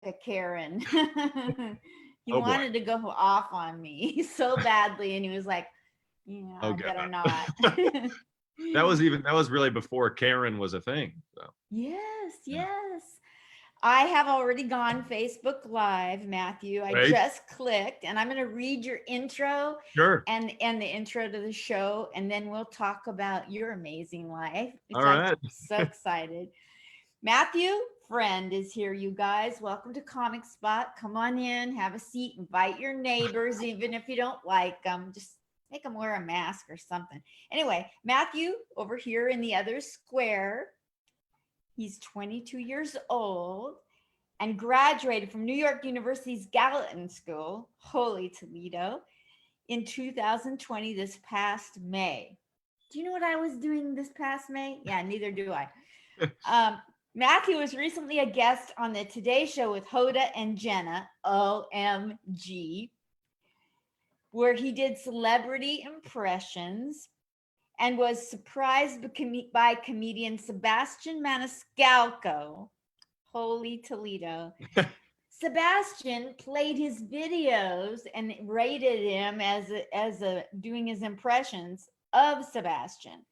a Karen. He Oh boy. wanted to go off on me so badly, and he was like, "Yeah, I Okay. better not." That was really before Karen was a thing. So Yes, yeah. yes. I have already gone Facebook Live, Matthew. I Right. just clicked, and I'm going to read your intro Sure. and the intro to the show, and then we'll talk about your amazing life, which All I'm right. so excited. Matthew, friend, is here, you guys. Welcome to Comic Spot. Come on in, have a seat, invite your neighbors, even if you don't like them. Just make them wear a mask or something. Anyway, Matthew, over here in the other square, he's 22 years old and graduated from New York University's Gallatin School, Holy Toledo, in 2020, this past May. Do you know what I was doing this past May? Yeah, neither do I. Matthew was recently a guest on the Today Show with Hoda and Jenna, OMG, where he did celebrity impressions and was surprised by comedian Sebastian Maniscalco, Holy Toledo. Sebastian played his videos and rated him as doing his impressions of Sebastian.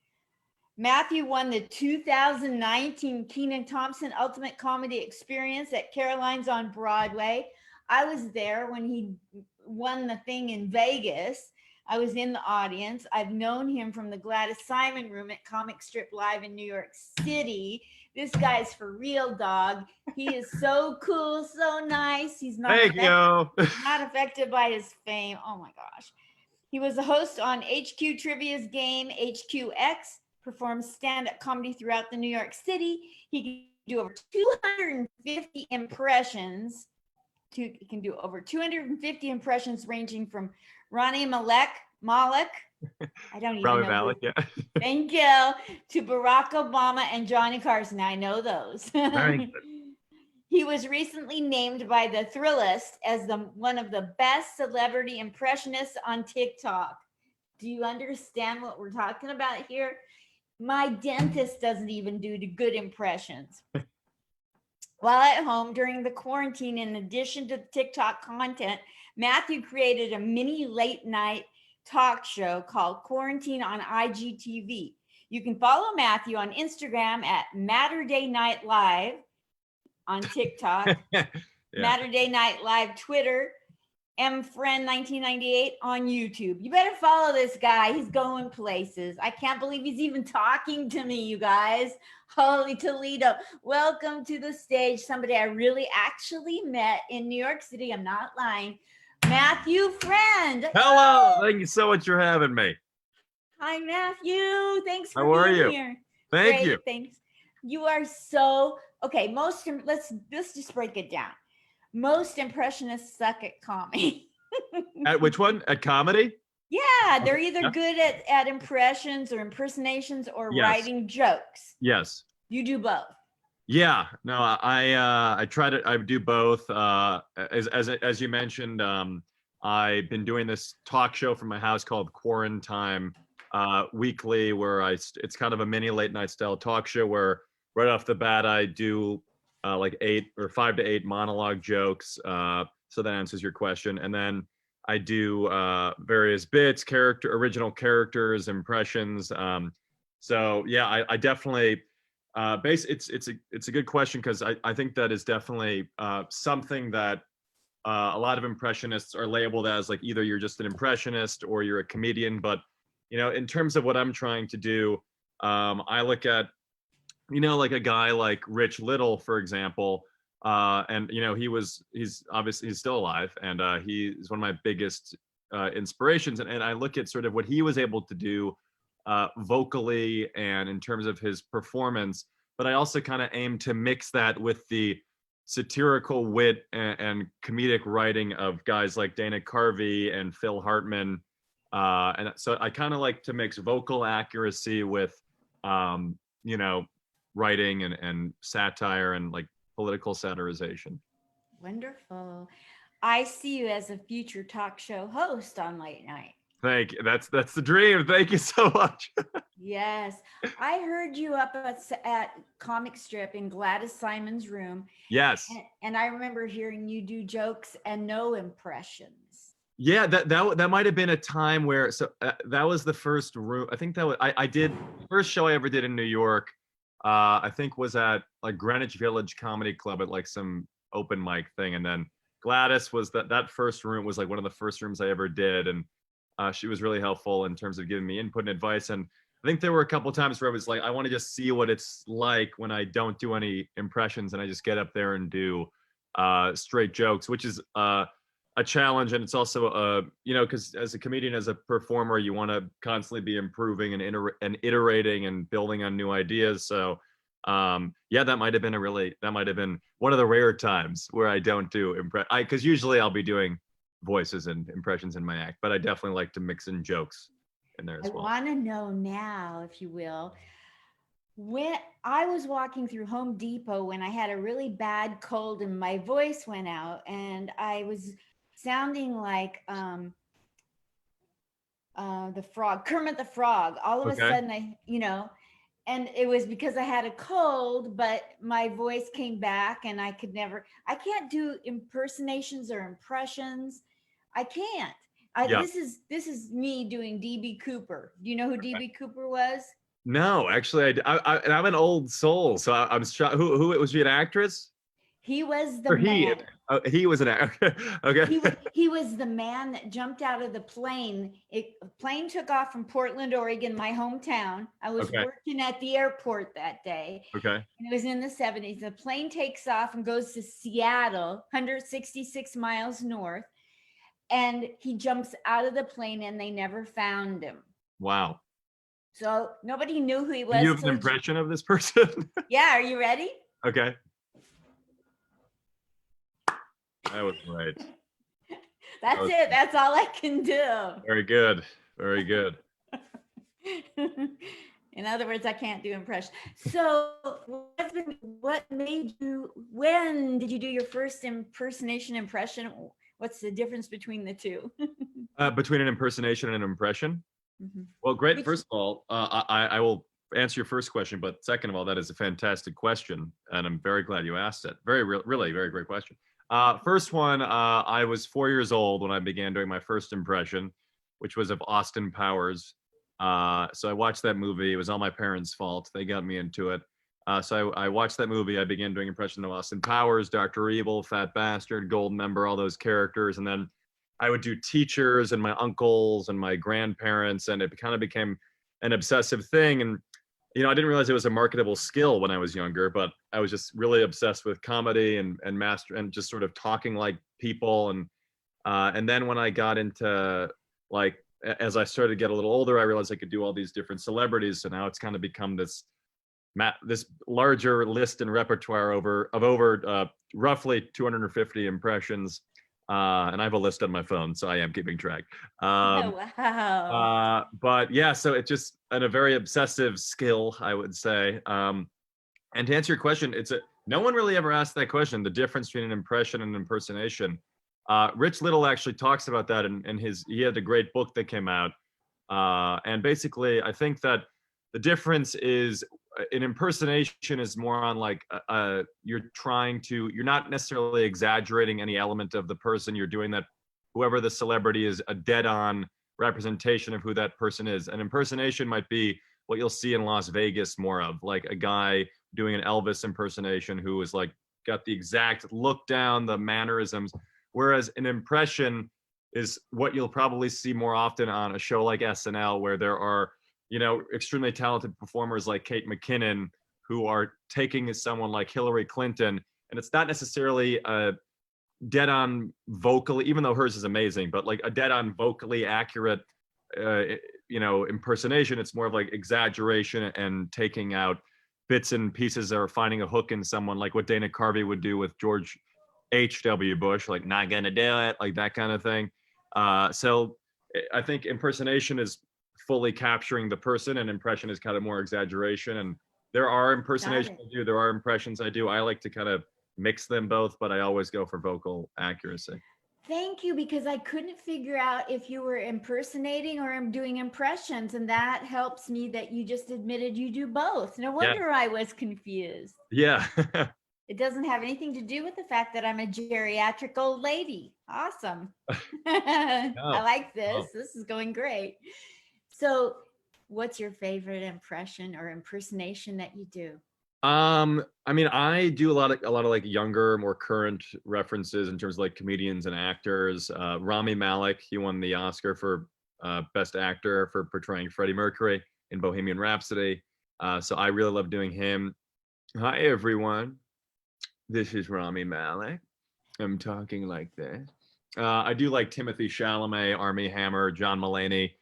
Matthew won the 2019 Kenan Thompson Ultimate Comedy Experience at Caroline's on Broadway. I was there when he won the thing in Vegas. I was in the audience. I've known him from the Gladys Simon Room at Comic Strip Live in New York City. This guy's for real, dog. He is so cool, so nice. He's not affected by his fame. Oh my gosh. He was a host on HQ Trivia's game, HQX, performs stand-up comedy throughout the New York City. He can do over 250 impressions. He can do over 250 impressions ranging from Rami Malick. I don't even Rami know. Malick, yeah. Thank you. To Barack Obama and Johnny Carson. I know those. Very good. He was recently named by the Thrillist as one of the best celebrity impressionists on TikTok. Do you understand what we're talking about here? My dentist doesn't even do the good impressions. While at home during the quarantine, in addition to TikTok content, Matthew created a mini late night talk show called Quarantine on IGTV. You can follow Matthew on Instagram at Matterday Night Live, on TikTok, yeah. Matterday Night Live Twitter, mfriend1998 on YouTube. You better follow this guy. He's going places. I can't believe he's even talking to me, you guys. Holy Toledo. Welcome to the stage. Somebody I really actually met in New York City. I'm not lying. Matthew Friend. Hello. Thank you so much for having me. Hi, Matthew. Thanks for being here. Thank you. Thanks. You are so okay. Let's just break it down. Most impressionists suck at comedy. At which one? At comedy? Yeah, they're either good at impressions or impersonations or writing jokes. Yes. You do both. Yeah. No, I try to. I do both. As you mentioned, I've been doing this talk show from my house called Quarantine weekly, where it's kind of a mini late night style talk show where right off the bat I do like 5 to 8 monologue jokes. So that answers your question. And then I do various bits, original characters, impressions. So yeah, I definitely it's a good question, because I think that is definitely something that a lot of impressionists are labeled as, like either you're just an impressionist or you're a comedian. But in terms of what I'm trying to do, I look at like a guy like Rich Little, for example, and he's obviously still alive, and he's one of my biggest inspirations, and I look at sort of what he was able to do vocally and in terms of his performance, but I also kind of aim to mix that with the satirical wit and comedic writing of guys like Dana Carvey and Phil Hartman, and so I kind of like to mix vocal accuracy with writing and satire and like political satirization. Wonderful. I see you as a future talk show host on late night. Thank you. That's the dream. Thank you so much. Yes. I heard you up at Comic Strip in Gladys Simon's room, Yes. and I remember hearing you do jokes and no impressions. Yeah, that might have been a time where that was the first room. I think that was I did the first show I ever did in New York. I think was at like Greenwich Village Comedy Club at like some open mic thing, and then Gladys was that first room was like one of the first rooms I ever did, and she was really helpful in terms of giving me input and advice. And I think there were a couple of times where I was like, I want to just see what it's like when I don't do any impressions and I just get up there and do straight jokes, which is a challenge, and it's also because as a comedian, as a performer, you want to constantly be improving and iterating and building on new ideas. So yeah, that might have been one of the rare times where I don't do because usually I'll be doing voices and impressions in my act, but I definitely like to mix in jokes in there I as well. want to know now, if you will, when I was walking through Home Depot when I had a really bad cold and my voice went out and I was sounding like the frog, Kermit the Frog. All of a Okay. sudden, and it was because I had a cold, but my voice came back and I can't do impersonations or impressions. I can't. Yeah. This is me doing DB Cooper. Do you know who DB Cooper was? No, actually, and I'm an old soul, so I'm shocked. Who was she an actress He was the or he? man. He was an actor. Okay. He was the man that jumped out of the plane. A plane took off from Portland, Oregon, my hometown. I was Okay. working at the airport that day, Okay. and it was in the 70s. The plane takes off and goes to Seattle, 166 miles north, and he jumps out of the plane, and they never found him. Wow. So nobody knew who he Can you was have an till impression of this person? yeah. Are you ready? Okay. That was right. That's was it. That's all I can do. very good. Very good. In other words, I can't do impressions. So, what made you? When did you do your first impersonation impression? What's the difference between the two? Between an impersonation and an impression. Mhm. Well, great. Which, First of all, I will answer your first question, but second of all, that is a fantastic question, and I'm very glad you asked it. Really, very great question. First one, I was 4 years old when I began doing my first impression, which was of Austin Powers. So I watched that movie. It was all my parents' fault. They got me into it. So I watched that movie. I began doing impression of Austin Powers, Dr. Evil, Fat Bastard, Goldmember, all those characters. And then I would do teachers and my uncles and my grandparents, and it kind of became an obsessive thing. And I didn't realize it was a marketable skill when I was younger, but I was just really obsessed with comedy and master and just sort of talking like people. And then when I got into like as I started to get a little older, I realized I could do all these different celebrities. So now it's kind of become this larger list and repertoire of over roughly 250 impressions. And I have a list on my phone, so I am keeping track. oh, wow. But yeah, so it's just a very obsessive skill, I would say. And to answer your question, no one really ever asked that question, the difference between an impression and an impersonation. Rich Little actually talks about that he had a great book that came out. And basically, I think that the difference is an impersonation is more on like you're not necessarily exaggerating any element of the person. You're doing that, whoever the celebrity is, a dead-on representation of who that person is. An impersonation might be what you'll see in Las Vegas more of, like a guy doing an Elvis impersonation who is like got the exact look down, the mannerisms. Whereas an impression is what you'll probably see more often on a show like SNL, where there are, extremely talented performers like Kate McKinnon who are taking someone like Hillary Clinton. And it's not necessarily a dead on vocally, even though hers is amazing, but like a dead on vocally accurate, impersonation. It's more of like exaggeration and taking out bits and pieces or finding a hook in someone, like what Dana Carvey would do with George H.W. Bush, like not gonna do it, like that kind of thing. So I think impersonation is fully capturing the person, and impression is kind of more exaggeration. And there are impersonations I do, there are impressions I do. I like to kind of mix them both, but I always go for vocal accuracy. Thank you, because I couldn't figure out if you were impersonating or doing impressions, and that helps me that you just admitted you do both. No Yeah. wonder I was confused. Yeah. It doesn't have anything to do with the fact that I'm a geriatric old lady. Awesome. I No. like this. Oh. This is going great. So, what's your favorite impression or impersonation that you do? I mean, I do a lot of like younger, more current references in terms of like comedians and actors. Rami Malick, he won the Oscar for Best Actor for portraying Freddie Mercury in Bohemian Rhapsody. So I really love doing him. Hi everyone, this is Rami Malek. I'm talking like this. I do like Timothy Chalamet, Armie Hammer, John Mulaney,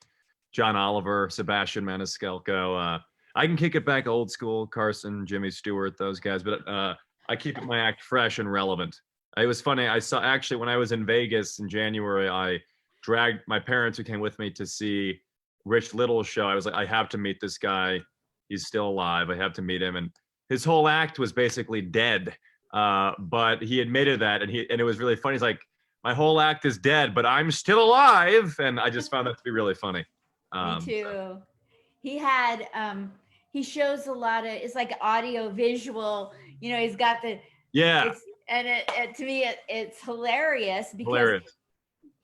John Oliver, Sebastian Maniscalco. I can kick it back old school, Carson, Jimmy Stewart, those guys, but I keep my act fresh and relevant. It was funny. I saw actually when I was in Vegas in January, I dragged my parents who came with me to see Rich Little's show. I was like, I have to meet this guy. He's still alive. I have to meet him. And his whole act was basically dead. But he admitted that, and it was really funny. He's like, my whole act is dead, but I'm still alive, and I just found that to be really funny. Me So, too. He had he shows a lot of, it's like audio visual, he's got the, yeah, it's, and to me it's hilarious because hilarious.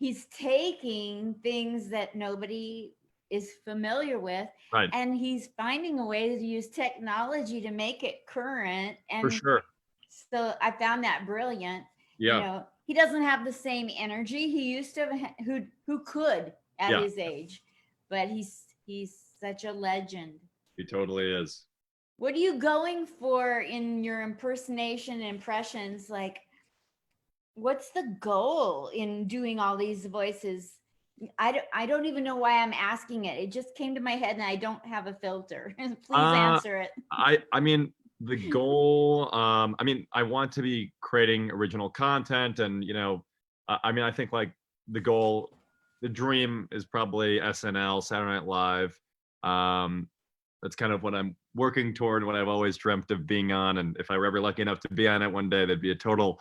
he's taking things that nobody is familiar with, Right, and he's finding a way to use technology to make it current. for And sure. so I found that brilliant. Yeah, He doesn't have the same energy he used to, who could at yeah, his age, but he's such a legend. he totally is. What are you going for in your impersonation impressions? Like, what's the goal in doing all these voices? I don't even know why I'm asking it. It just came to my head and I don't have a filter. Please Uh, answer it. I mean, the goal. I mean, I want to be creating original content, and I mean, I think like the goal, the dream is probably SNL, Saturday Night Live. Um, that's kind of what I'm working toward, what I've always dreamt of being on, and if I were ever lucky enough to be on it one day, that'd be a total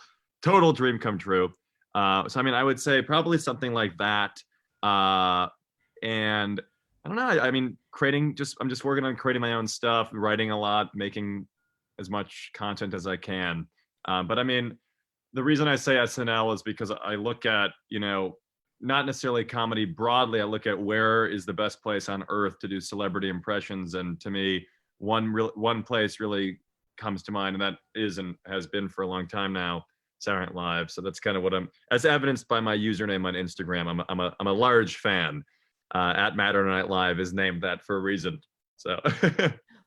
dream come true. So I mean, I would say probably something like that. And I don't know. I mean, I'm just working on creating my own stuff, writing a lot, making as much content as I can. But I mean, the reason I say SNL is because I look at, not necessarily comedy broadly. I look at where is the best place on earth to do celebrity impressions. And to me, one place really comes to mind, and that is and has been for a long time now, Saturday Night Live. So that's kind of what as evidenced by my username on Instagram. I'm a large fan. At Saturday Night Live is named that for a reason. So,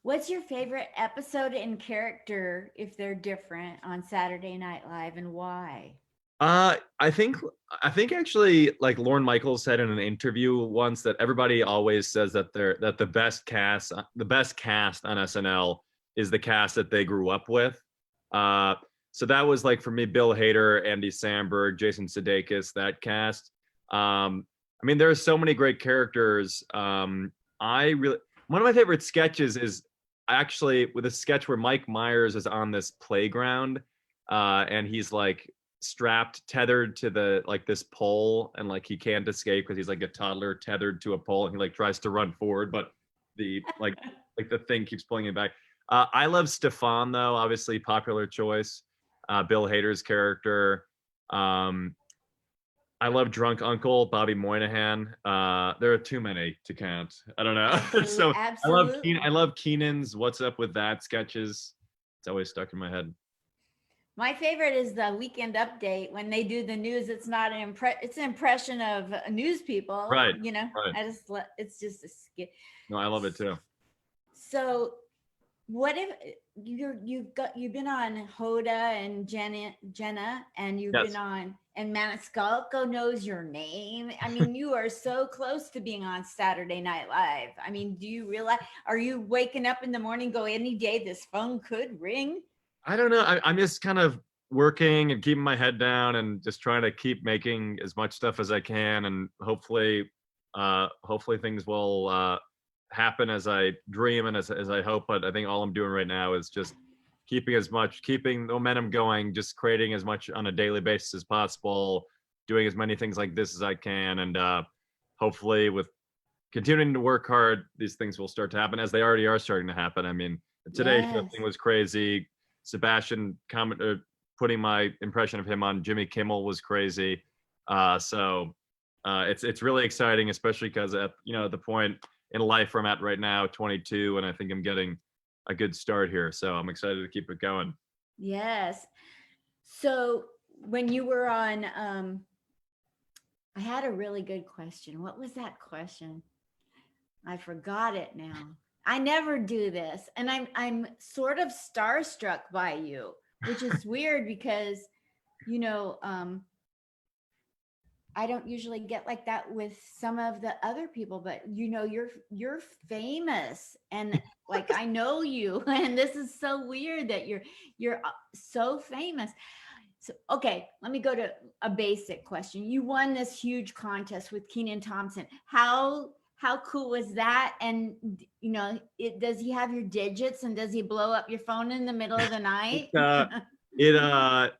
What's your favorite episode and character, if they're different, on Saturday Night Live, and why? I think actually, like Lorne Michaels said in an interview once, that everybody always says that the best cast on SNL is the cast that they grew up with. So that was like for me, Bill Hader, Andy Samberg, Jason Sudeikis, that cast. I mean, there are so many great characters. One of my favorite sketches is actually with a sketch where Mike Myers is on this playground, and he's like strapped, tethered to the like this pole, and like he can't escape because he's like a toddler tethered to a pole, and he like tries to run forward, but the like the thing keeps pulling him back. I love Stefan though, obviously popular choice. Bill Hader's character. Um, I love Drunk Uncle, Bobby Moynihan. There are too many to count. I don't know. So I Absolutely. love Keenan's "What's Up with That" sketches. It's always stuck in my head. My favorite is the Weekend Update when they do the news. It's not it's an impression of news people. Right, right. It's just a skit. No, I love it too. So, what if you've been on Hoda and Jenna, and you've been Yes. on, and Maniscalco knows your name. I mean, you are so close to being on Saturday Night Live. I mean, do you realize? Are you waking up in the morning, go, any day this phone could ring? I don't know. I'm just kind of working and keeping my head down and just trying to keep making as much stuff as I can, and hopefully things will happen as I dream and as I hope. But I think all I'm doing right now is just keeping the momentum going, just creating as much on a daily basis as possible, doing as many things like this as I can, and hopefully with continuing to work hard, these things will start to happen, as they already are starting to happen. I mean, today's show Yes. thing was crazy. Sebastian putting my impression of him on Jimmy Kimmel was crazy. It's really exciting, especially because at the point in life where I'm at right now, 22, and I think I'm getting a good start here. So I'm excited to keep it going. Yes. So when you were on, I had a really good question. What was that question? I forgot it now. I never do this, and I'm sort of starstruck by you, which is weird because, you know, I don't usually get like that with some of the other people, but you're famous, and like I know you, and this is so weird that you're so famous. So okay, let me go to a basic question. You won this huge contest with Keenan Thompson. How cool was that? And does he have your digits, and does he blow up your phone in the middle of the night? That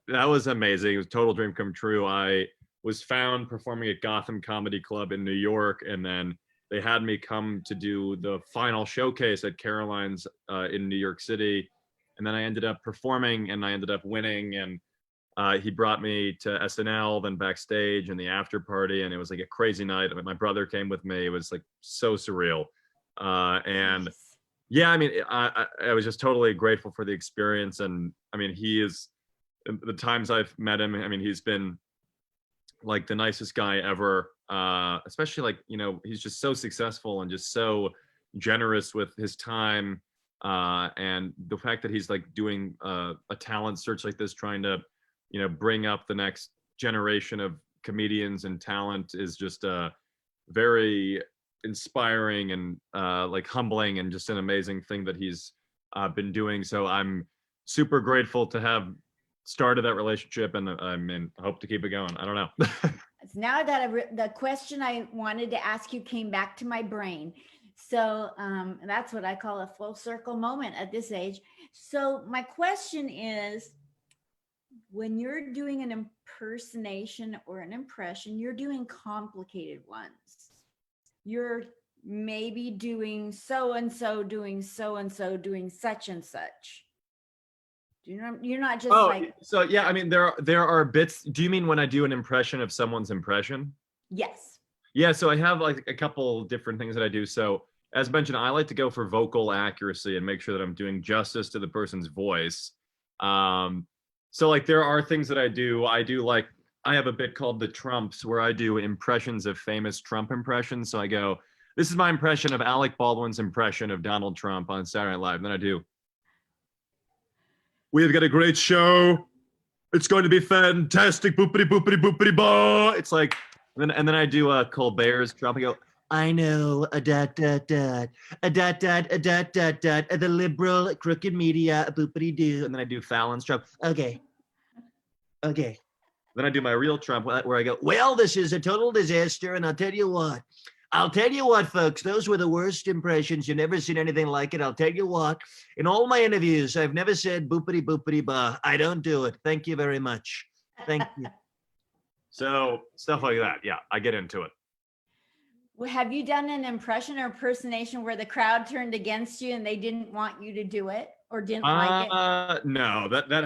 was amazing. It was a total dream come true. I was found performing at Gotham Comedy Club in New York, and then they had me come to do the final showcase at Caroline's in New York City, and then I ended up performing, and I ended up winning, and he brought me to SNL, then backstage and the after party, and it was like a crazy night. I mean, my brother came with me. It was like so surreal, and Nice. yeah, I mean, I was just totally grateful for the experience, and I mean, he is the times I've met him. I mean, he's been like the nicest guy ever. Especially like he's just so successful and just so generous with his time, and the fact that he's like doing a talent search like this, trying to bring up the next generation of comedians and talent is just very inspiring and like humbling, and just an amazing thing that he's been doing. So I'm super grateful to have started that relationship, and I mean, I hope to keep it going. I don't know. It's now that the question I wanted to ask you came back to my brain. So that's what I call a full circle moment at this age. So my question is, when you're doing an impersonation or an impression, you're doing complicated ones. You're maybe doing so and so, doing so and so, doing such and such. You're not just Oh, like, so yeah, I mean, there are bits. Do you mean when I do an impression of someone's impression? yes. Yeah, so I have like a couple different things that I do. So as mentioned, I like to go for vocal accuracy and make sure that I'm doing justice to the person's voice. So like there are things that I do. Like I have a bit called the Trumps, where I do impressions of famous Trump impressions. So I go, this is my impression of Alec Baldwin's impression of Donald Trump on Saturday Night Live. And then I do, we've got a great show. It's going to be fantastic. Boopity boopity boopity ba. It's like, and then I do Colbert's Trump. I go, I know a dot dot dot a dot dot a dot dot dot the liberal crooked media a boopity doo, and then I do Fallon's Trump. Okay. Then I do my real Trump, where I go, well, this is a total disaster, and I'll tell you what, folks, those were the worst impressions. You've never seen anything like it. I'll tell you what, in all my interviews, I've never said boopity boopity ba. I don't do it. Thank you very much. Thank you. So stuff like that. Yeah, I get into it. Well, have you done an impression or impersonation where the crowd turned against you and they didn't want you to do it or didn't like it? No, that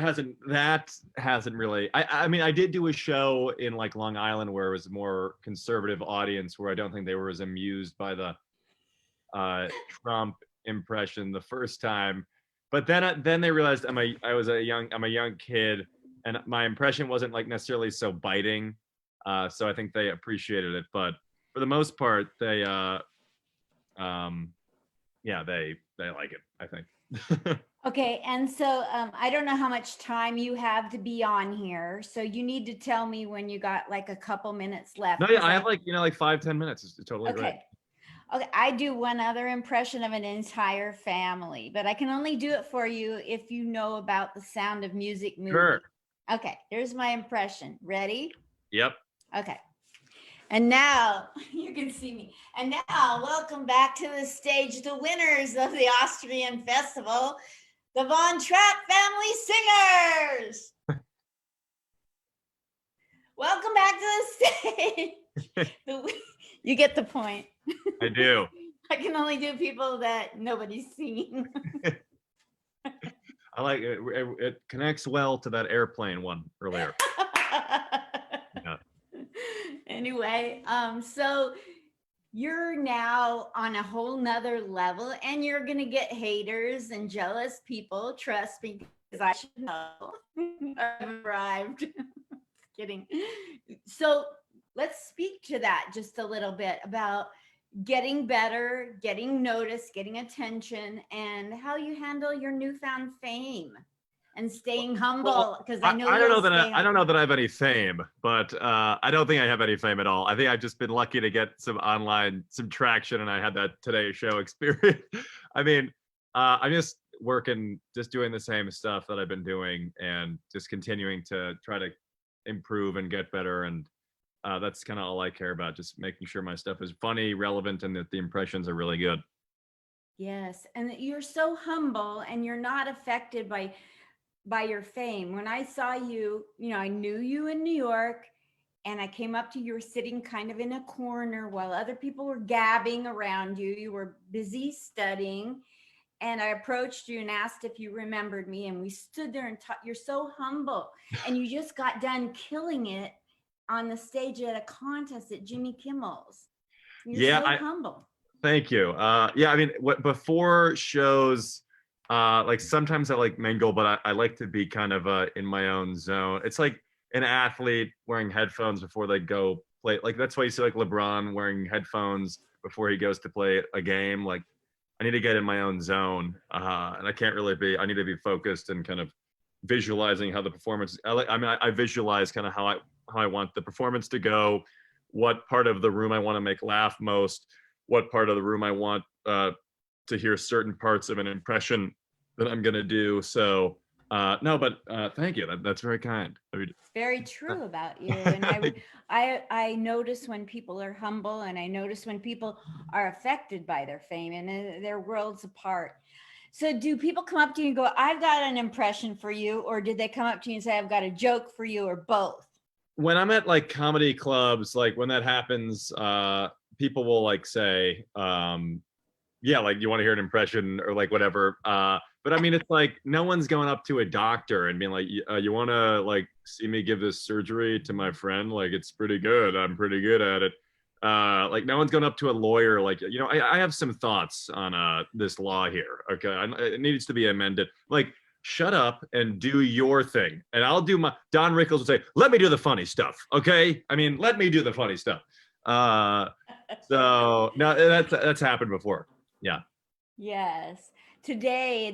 hasn't really. I mean, I did do a show in like Long Island where it was a more conservative audience, where I don't think they were as amused by the Trump impression the first time, but then they realized I'm a young kid, and my impression wasn't like necessarily so biting, so I think they appreciated it. But for the most part, they yeah, they like it, I think. Okay, and so I don't know how much time you have to be on here, so you need to tell me when you got like a couple minutes left. No, yeah, I have like like 5-10 minutes. It's totally great. Okay. Okay, I do one other impression of an entire family, but I can only do it for you if you know about the Sound of Music movie. Sure. Okay, here's my impression. Ready? Yep. Okay. And now you can see me. And now, welcome back to the stage, the winners of the Austrian Festival, the Von Trapp Family Singers. Welcome back to the stage. You get the point. I do. I can only do people that nobody's seen. I like it. It connects well to that airplane one earlier. Yeah. Anyway, so you're now on a whole nother level, and you're gonna get haters and jealous people. Trust me, because I should know. I've arrived. Kidding. So let's speak to that just a little bit about getting better, getting noticed, getting attention, and how you handle your newfound fame and staying humble. Because I know I don't know you'll that stay I don't know that I have any fame, but I don't think I have any fame at all. I think I've just been lucky to get some traction, and I had that Today Show experience. I mean, I'm just working, just doing the same stuff that I've been doing, and just continuing to try to improve and get better, and that's kind of all I care about. Just making sure my stuff is funny, relevant, and that the impressions are really good. Yes, and that you're so humble, and you're not affected by your fame. When I saw you, I knew you in New York, and I came up to you. You were sitting kind of in a corner while other people were gabbing around you. You were busy studying, and I approached you and asked if you remembered me, and we stood there and talked. You're so humble, and you just got done killing it on the stage at a contest at Jimmy Kimmel's. You're Yeah, so humble. thank you. Yeah, I mean, what before shows, like sometimes I like mingle, but I like to be kind of in my own zone. It's like an athlete wearing headphones before they go play. Like that's why you see like LeBron wearing headphones before he goes to play a game. Like I need to get in my own zone, and I can't really be. I need to be focused and kind of visualizing how the performance. I visualize kind of how I want the performance to go, what part of the room I want to make laugh most, what part of the room I want to hear certain parts of an impression that I'm gonna do. So no, but thank you. That's very kind. I mean, It's very true about you. And I notice when people are humble, and I notice when people are affected by their fame, and they're worlds apart. So do people come up to you and go, I've got an impression for you? Or did they come up to you and say, I've got a joke for you, or both? when I'm at like comedy clubs, like when that happens, people will like say, yeah, like you want to hear an impression or like whatever. But I mean, it's like no one's going up to a doctor and being like, you want to like see me give this surgery to my friend? Like it's pretty good. I'm pretty good at it. Like no one's going up to a lawyer. Like, I have some thoughts on this law here. Okay. It needs to be amended. Like, shut up and do your thing. And I'll do my, Don Rickles would say, let me do the funny stuff. Okay. I mean, let me do the funny stuff. So no, that's happened before. Yeah. Yes. Today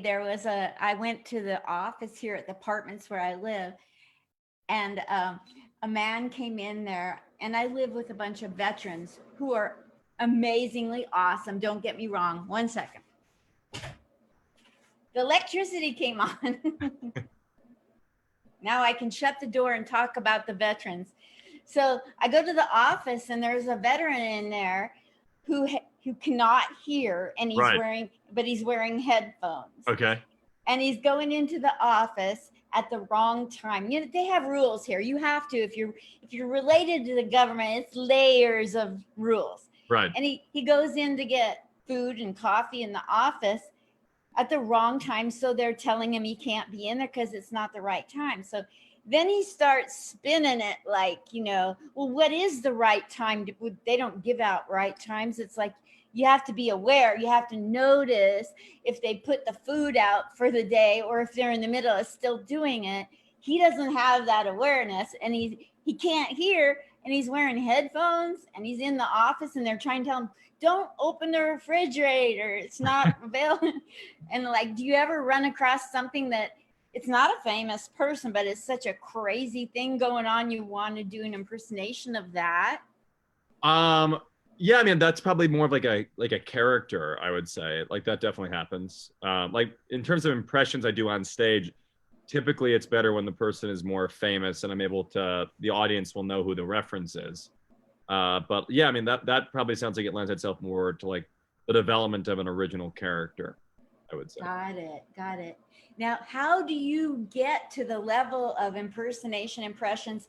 I went to the office here at the apartments where I live, and a man came in there, and I live with a bunch of veterans who are amazingly awesome. Don't get me wrong. 1 second. The electricity came on. Now I can shut the door and talk about the veterans. So I go to the office, and there's a veteran in there who cannot hear, and he's wearing headphones. Okay. And he's going into the office at the wrong time. They have rules here. You have to, if you're related to the government, it's layers of rules. Right. And he goes in to get food and coffee in the office at the wrong time. So they're telling him he can't be in there because it's not the right time. So then he starts spinning it like, well, what is the right time? They don't give out right times. It's like, you have to be aware. You have to notice if they put the food out for the day, or if they're in the middle of still doing it. He doesn't have that awareness, and he can't hear, and he's wearing headphones, and he's in the office, and they're trying to tell him, don't open the refrigerator. It's not available. And like, do you ever run across something that it's not a famous person, but it's such a crazy thing going on? You want to do an impersonation of that? Yeah, I mean that's probably more of like a character, I would say. Like that definitely happens. Like in terms of impressions I do on stage, typically it's better when the person is more famous and I'm able to, the audience will know who the reference is. But yeah, I mean that probably sounds like it lends itself more to like the development of an original character, I would say. Got it. Now, how do you get to the level of impersonation impressions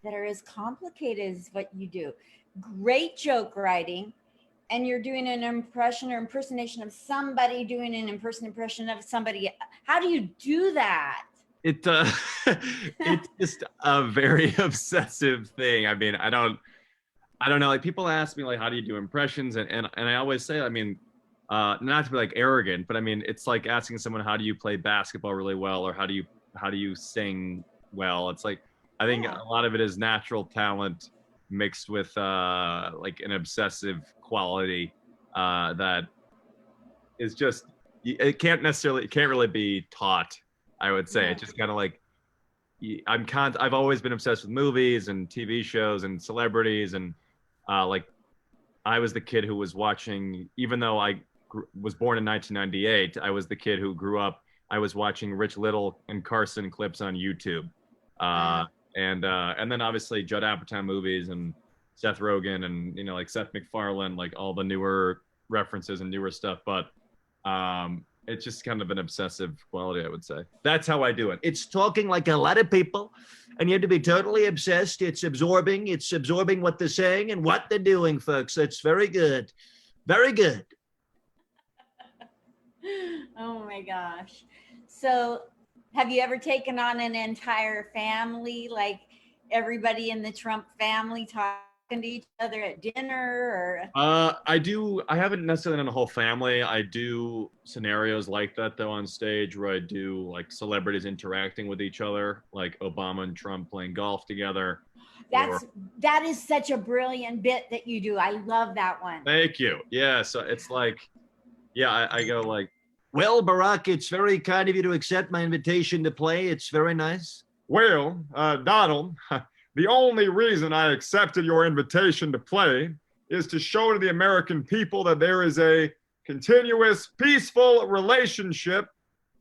that are as complicated as what you do. Great joke writing, and you're doing an impression or impersonation of somebody doing an impression of somebody. How do you do that? It it's just a very obsessive thing. I mean, I don't know. Like people ask me like, how do you do impressions? And I always say, I mean, not to be like arrogant, but I mean, it's like asking someone, how do you play basketball really well, or how do you sing well? It's like I think Yeah. a lot of it is natural talent mixed with like an obsessive quality that is just it can't really be taught. I would say Yeah. it's just kind of like I've always been obsessed with movies and TV shows and celebrities and like I was the kid who was watching, even though was born in 1998, I was the kid who grew up. I was watching Rich Little and Carson clips on YouTube, uh, Wow. and then obviously Judd Apatow movies and Seth Rogen and like Seth MacFarlane, like all the newer references and newer stuff. But it's just kind of an obsessive quality, I would say. That's how I do it. It's talking like a lot of people, and you have to be totally obsessed. It's absorbing. It's absorbing what they're saying and what they're doing, folks. It's very good. Very good. Oh my gosh. So, have you ever taken on an entire family, like everybody in the Trump family talking to each other at dinner, or? I do. I haven't necessarily done a whole family. I do scenarios like that though on stage where I do like celebrities interacting with each other, like Obama and Trump playing golf together. Or That is such a brilliant bit that you do. I love that one. thank you. Yeah. So it's like, yeah, I go like, well, Barack, it's very kind of you to accept my invitation to play. It's very nice. Well, Donald, the only reason I accepted your invitation to play is to show to the American people that there is a continuous, peaceful relationship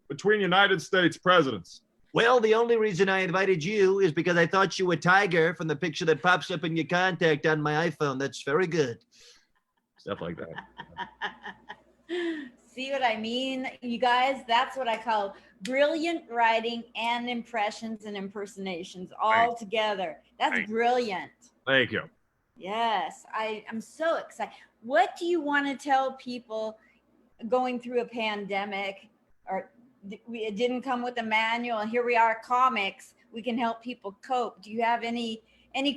between United States presidents. Well, the only reason I invited you is because I thought you were Tiger from the picture that pops up in your contact on my iPhone. That's very good. Stuff like that. See what I mean, you guys? That's what I call brilliant writing and impressions and impersonations all together. That's brilliant. Thank you. Yes, I'm so excited. What do you want to tell people going through a pandemic? Or it didn't come with a manual, and here we are, comics. We can help people cope. Do you have any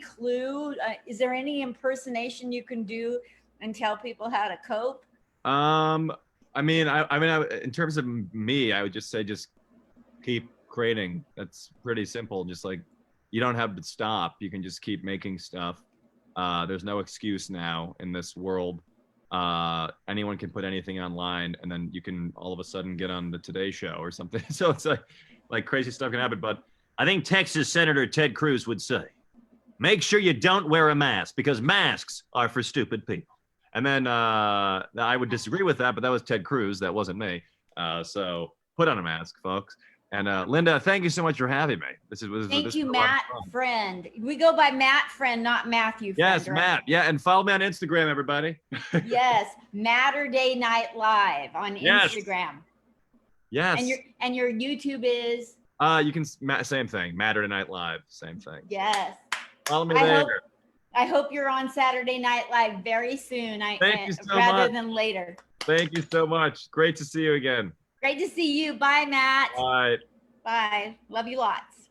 clue? Is there any impersonation you can do and tell people how to cope? I mean, in terms of me, I would just say just keep creating. That's pretty simple. Just like you don't have to stop. You can just keep making stuff. There's no excuse now in this world. Anyone can put anything online, and then you can all of a sudden get on the Today Show or something. So it's like crazy stuff can happen. But I think Texas Senator Ted Cruz would say, make sure you don't wear a mask because masks are for stupid people. And then I would disagree with that, but that was Ted Cruz. That wasn't me. So put on a mask, folks. And Linda, thank you so much for having me. Thank you, Matt Friend. We go by Matt Friend, not Matthew Friend. Yes, right? Matt. Yeah, and follow me on Instagram, everybody. Yes, Matterday Night Live on Instagram. Yes. And your YouTube is? You can same thing. Matterday Night Live, same thing. Yes. Follow me there. I hope you're on Saturday Night Live very soon. Thank you so rather much. than later. Thank you so much. Great to see you again. Great to see you. Bye, Matt. Bye. Bye. Love you lots.